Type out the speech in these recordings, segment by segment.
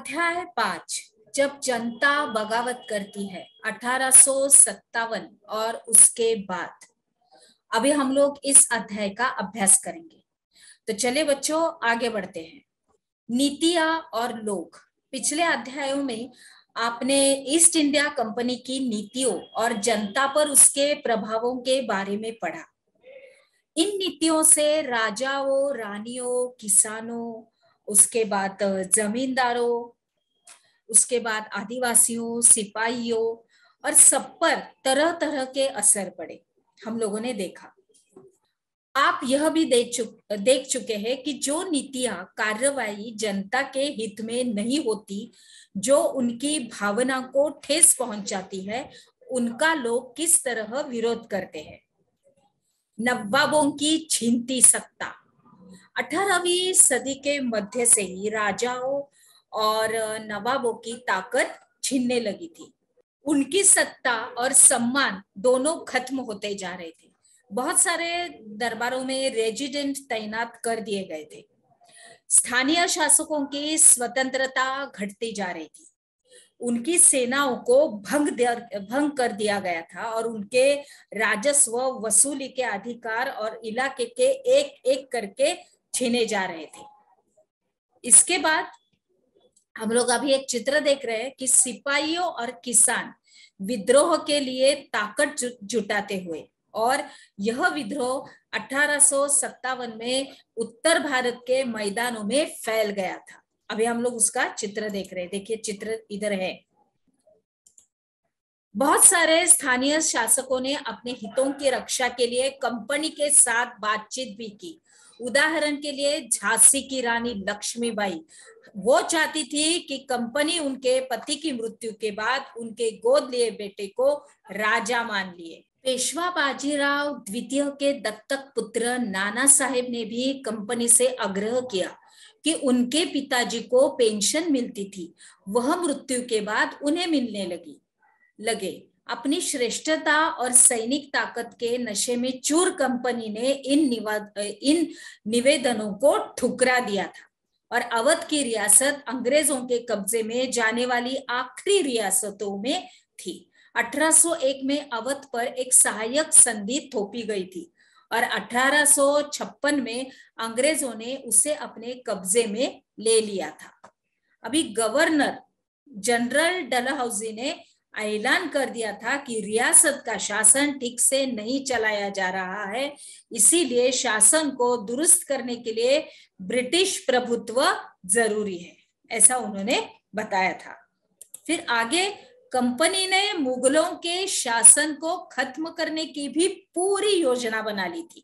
अध्याय 5। जब जनता बगावत करती है, 1857 और उसके बाद। अभी हम लोग इस अध्याय का अभ्यास करेंगे। तो चले बच्चों, आगे बढ़ते हैं। नीतियां और लोग। पिछले अध्यायों में आपने ईस्ट इंडिया कंपनी की नीतियों और जनता पर उसके प्रभावों के बारे में पढ़ा। इन नीतियों से राजाओं, रानियों, किसानों, उसके बाद जमींदारों, उसके बाद आदिवासियों, सिपाहियों और सब पर तरह तरह के असर पड़े, हम लोगों ने देखा। आप यह भी देख चुके हैं कि जो नीतियां कार्रवाई जनता के हित में नहीं होती, जो उनकी भावना को ठेस पहुंचाती है, उनका लोग किस तरह विरोध करते हैं। नवाबों की छीनती सत्ता। 18वीं सदी के मध्य से ही राजाओं और नवाबों की ताकत छीनने लगी थी। उनकी सत्ता और सम्मान दोनों खत्म होते जा रहे थे। बहुत सारे दरबारों में रेजिडेंट तैनात कर दिए गए थे। स्थानीय शासकों की स्वतंत्रता घटती जा रही थी। उनकी सेनाओं को भंग कर दिया गया था और उनके राजस्व वसूली के अधिकार और इलाके के एक एक करके छीने जा रहे थे। इसके बाद हम लोग अभी एक चित्र देख रहे हैं कि सिपाहियों और किसान विद्रोह के लिए ताकत जुटाते हुए, और यह विद्रोह 1857 में उत्तर भारत के मैदानों में फैल गया था। अभी हम लोग उसका चित्र देख रहे हैं। देखिए, चित्र इधर है। बहुत सारे स्थानीय शासकों ने अपने हितों की रक्षा के लिए कंपनी के साथ बातचीत भी की। उदाहरण के लिए झांसी की रानी लक्ष्मीबाई, वो चाहती थी कि कंपनी उनके पति की मृत्यु के बाद उनके गोद लिए बेटे को राजा मान लिए। पेशवा बाजीराव द्वितीय के दत्तक पुत्र नाना साहेब ने भी कंपनी से आग्रह किया कि उनके पिताजी को पेंशन मिलती थी, वह मृत्यु के बाद उन्हें मिलने लगे। अपनी श्रेष्ठता और सैनिक ताकत के नशे में चूर कंपनी ने इन निवेदनों को ठुकरा दिया था और अवध की रियासत अंग्रेजों के कब्जे में जाने वाली आखिरी रियासतों में थी। 1801 में अवध पर एक सहायक संधि थोपी गई थी और 1856 में अंग्रेजों ने उसे अपने कब्जे में ले लिया था। अभी गवर्नर जनरल डलहौजी ने ऐलान कर दिया था कि रियासत का शासन ठीक से नहीं चलाया जा रहा है, इसीलिए शासन को दुरुस्त करने के लिए ब्रिटिश प्रभुत्व जरूरी है, ऐसा उन्होंने बताया था। फिर आगे कंपनी ने मुगलों के शासन को खत्म करने की भी पूरी योजना बना ली थी।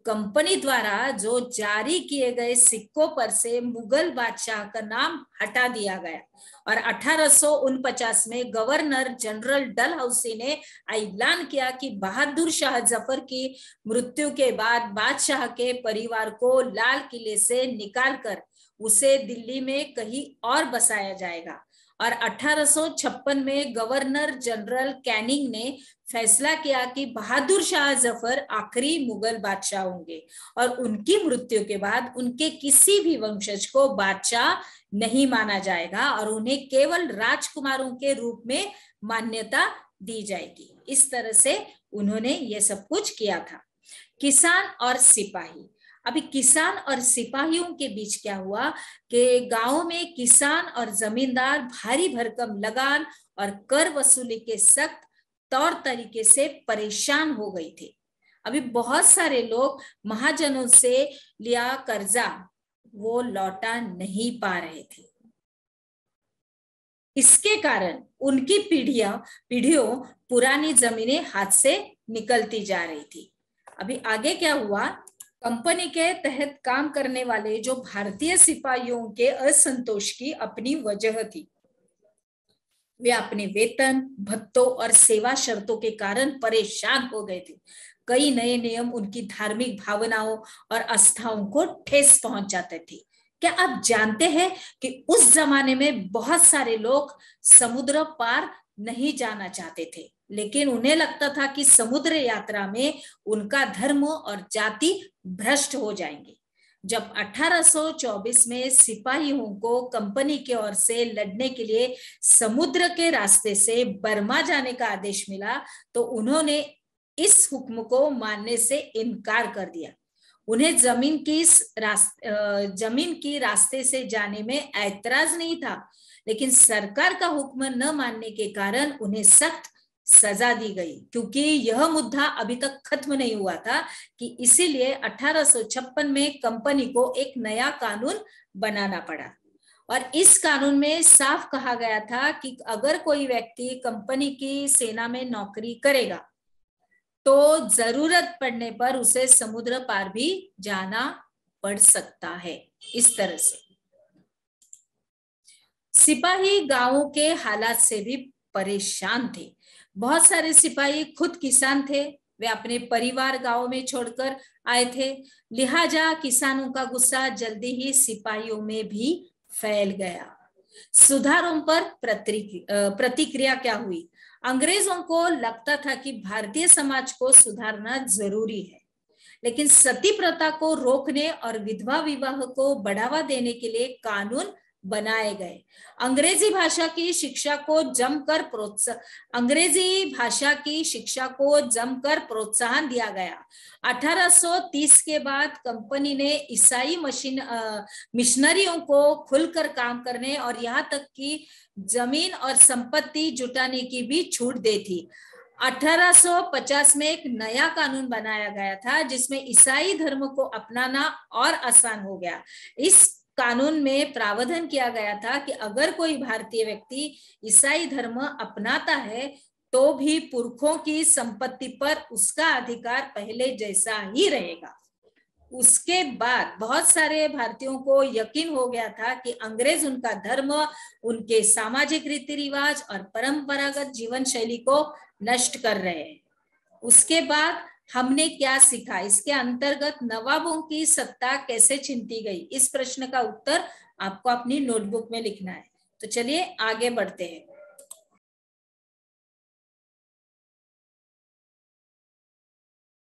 कंपनी द्वारा जो जारी किए गए सिक्कों पर से मुगल बादशाह का नाम हटा दिया गया और 1849 में गवर्नर जनरल डलहौसी ने ऐलान किया कि बहादुर शाह जफर की मृत्यु के बाद बादशाह के परिवार को लाल किले से निकालकर उसे दिल्ली में कहीं और बसाया जाएगा। और 1856 में गवर्नर जनरल कैनिंग ने फैसला किया कि बहादुर शाह जफर आखिरी मुगल बादशाह होंगे और उनकी मृत्यु के बाद उनके किसी भी वंशज को बादशाह नहीं माना जाएगा और उन्हें केवल राजकुमारों के रूप में मान्यता दी जाएगी। इस तरह से उन्होंने ये सब कुछ किया था। किसान और सिपाही। अभी किसान और सिपाहियों के बीच क्या हुआ कि गांवों में किसान और जमींदार भारी भरकम लगान और कर वसूली के सख्त तौर तरीके से परेशान हो गए थे। अभी बहुत सारे लोग महाजनों से लिया कर्जा वो लौटा नहीं पा रहे थे। इसके कारण उनकी पीढ़ियों पुरानी जमीनें हाथ से निकलती जा रही थी। अभी आगे क्या हुआ, कंपनी के तहत काम करने वाले जो भारतीय सिपाहियों के असंतोष की अपनी वजह थी। वे अपने वेतन, भत्तों और सेवा शर्तों के कारण परेशान हो गए थे। कई नए नियम उनकी धार्मिक भावनाओं और आस्थाओं को ठेस पहुंचाते थे। क्या आप जानते हैं कि उस जमाने में बहुत सारे लोग समुद्र पार नहीं जाना चाहते थे, लेकिन उन्हें लगता था कि समुद्र यात्रा में उनका धर्म और जाति भ्रष्ट हो जाएंगे। जब 1824 में सिपाहियों को कंपनी की ओर से लड़ने के लिए समुद्र के रास्ते से बर्मा जाने का आदेश मिला, तो उन्होंने इस हुक्म को मानने से इनकार कर दिया। उन्हें जमीन की रास्ते से जाने में ऐतराज नहीं था, लेकिन सरकार का हुक्म न मानने के कारण उन्हें सख्त सजा दी गई, क्योंकि यह मुद्दा अभी तक खत्म नहीं हुआ था कि इसीलिए 1856 में कंपनी को एक नया कानून बनाना पड़ा। और इस कानून में साफ कहा गया था कि अगर कोई व्यक्ति कंपनी की सेना में नौकरी करेगा तो जरूरत पड़ने पर उसे समुद्र पार भी जाना पड़ सकता है। इस तरह से सिपाही गांवों के हालात से भी परेशान थे। बहुत सारे सिपाही खुद किसान थे, वे अपने परिवार गांव में छोड़कर आए थे, लिहाजा किसानों का गुस्सा जल्दी ही सिपाहियों में भी फैल गया। सुधारों पर प्रतिक्रिया क्या हुई? अंग्रेजों को लगता था कि भारतीय समाज को सुधारना जरूरी है, लेकिन सती प्रथा को रोकने और विधवा विवाह को बढ़ावा देने के लिए कानून बनाए गए। अंग्रेजी भाषा की शिक्षा को जमकर प्रोत्साहन दिया गया। 1830 के बाद कंपनी ने ईसाई मिशनरियों को खुलकर काम करने और यहाँ तक कि जमीन और संपत्ति जुटाने की भी छूट दी थी। 1850 में एक नया कानून बनाया गया था जिसमें ईसाई धर्म को अपनाना और आसान हो गया। इस कानून में प्रावधान किया गया था कि अगर कोई भारतीय व्यक्ति ईसाई धर्म अपनाता है तो भी पुरखों की संपत्ति पर उसका अधिकार पहले जैसा ही रहेगा। उसके बाद बहुत सारे भारतीयों को यकीन हो गया था कि अंग्रेज उनका धर्म, उनके सामाजिक रीति रिवाज और परंपरागत जीवन शैली को नष्ट कर रहे हैं। उसके बाद हमने क्या सीखा? इसके अंतर्गत नवाबों की सत्ता कैसे छीनती गई? इस प्रश्न का उत्तर आपको अपनी नोटबुक में लिखना है। तो चलिए आगे बढ़ते हैं।